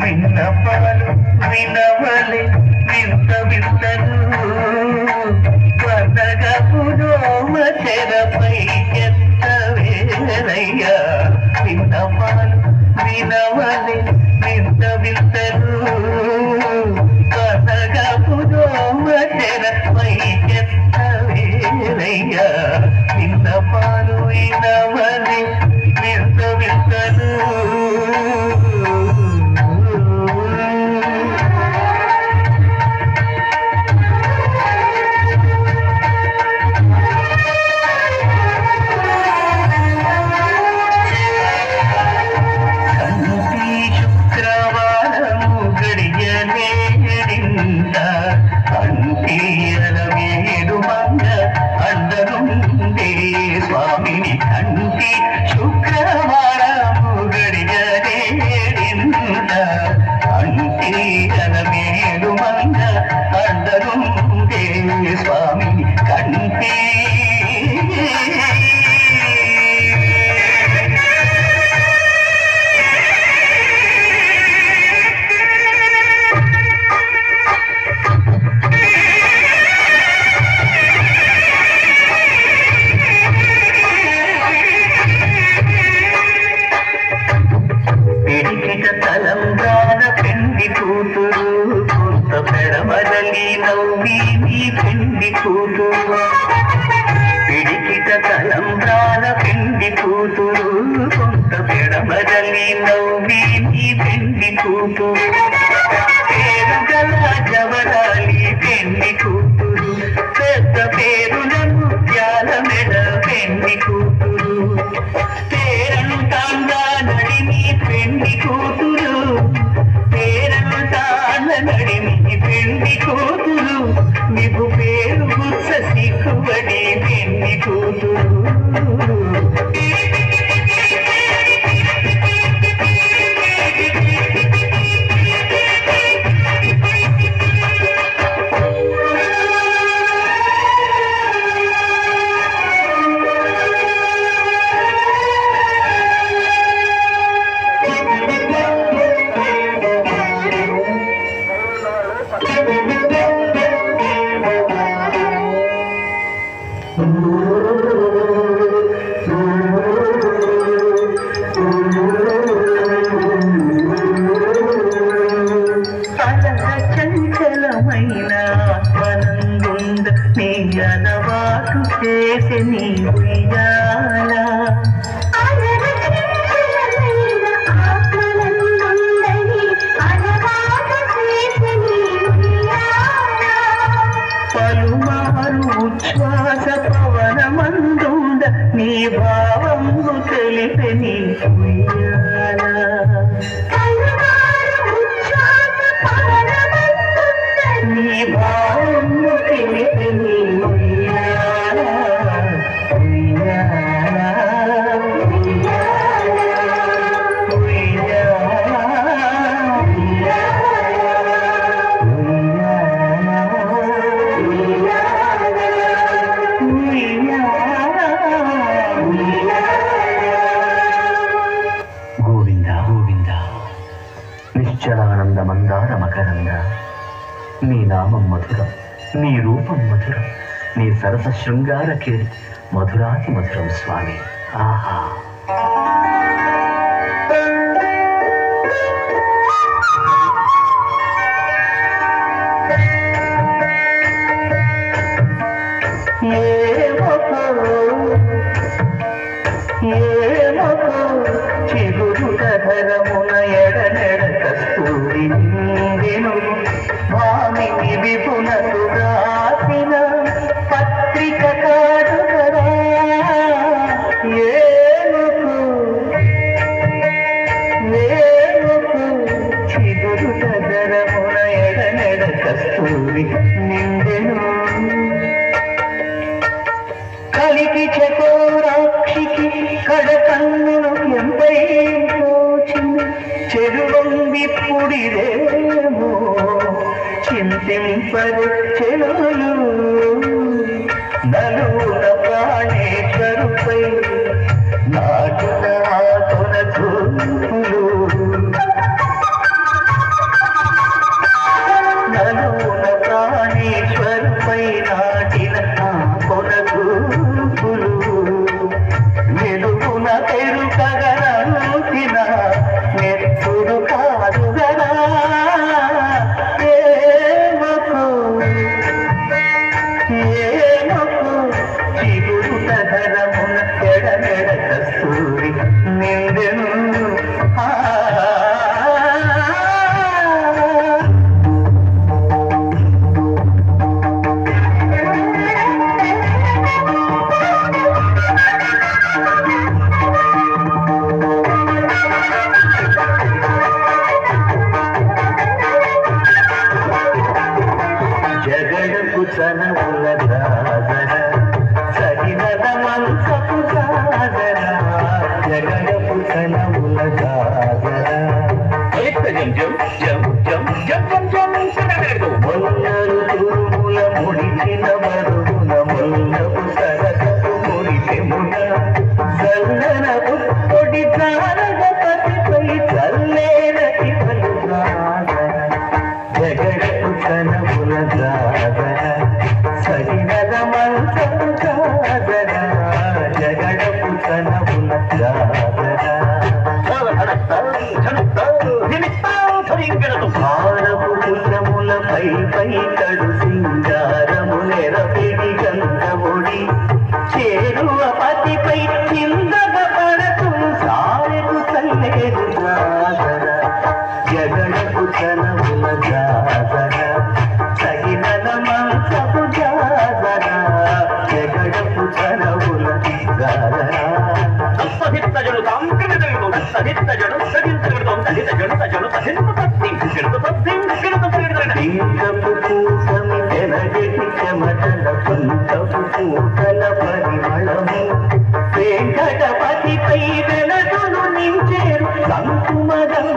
విన్నపాలు వినవలే వింత వింతలు వనగపురోమ చెరపై ఎత్తవేలయ్యా విన్నపాలు వినవలే వింత వింతలు వనగపురోమ చెరపై ఎత్తవేలయ్యా విన్నపాలు వినవలే వింత వింతలు స్వామి కంటి పిడికిట తలంబ్రాన పెండి కూతురు కొంత పెడమరలి నవ్వి నీ పెండి కూతురు పిడికిట తలంబ్రాన పెండి కూతురు కొంత పెడమరలి నవ్వి నీ పెండి కూతురు పేరు గల జవరాలి పెండి కూతురు పెద్ద పేరుల ముత్యాల మెడ పెండి కూతురు పేరంటాంగా నడిమి పెండి కూతురు పేరంటాన నడిమి పెండి కూతురు నీకు పేరు గుచ్చ సిక్కుబడి పెండి కూతురు చంచలమైన ఆత్మనందుంద నీ అలవాటు చేసి నీ ఉయ్యాల పలుమారు ఉచ్ఛ్వాస పవనమందుండ నీ భావము తెలిపి నీ ఉయ్యాల నీ భావము తెలిపి నీ ఉయ్యాల ఉయ్యాల నిశ్చలానంద మందార మకరంద నీ నామం మధురం నీ రూపం మధురం నీ సరస శృంగార కీర్తి మధురాతి మధురం స్వామి ఆహా చిగురుధరమున ఎడనెడ కస్తూరి నిందెను భామిని విపునకు రాసిన పత్రిక కాదు కదా ఏనుకు చిగురుధరమున ఎడనెడ కస్తూరి నిందెను కలికి చకోరాక్షికి కడకన్నులు ఎంపై పోచిన చెరువందిప్పుడిదేమో చింతింపరు చెరువులు నలుగుల ప్రాణేశ్వరుపై నాటున ఆతున చూపులు మొల్లలు తురుముల ముడిచిన మరుగున మొల్లపు సరసపు మురిసెమున చల్లన పొడి జారగపతిపై చల్లేనటి జగడపు కనముల జాగర సగినద మంచము జాగర జగడపు కనముల జాగర భారపు పుణ్యములపై పై కడు సింగారము నెరపిడి గంధముడి చేరువ పతిపై చిందగ పడకు సారెకు కల్లేరు జాగర జగడపు కనముల జాగర సగినద మంచపు జాగర జగడపు కనముల జాగర లింగపు పూసమి తెనగటి చెమటల పుంతపు పూటల పరిమళము వెంకటపతిపై వెలతులు నించేరు సంకుమదం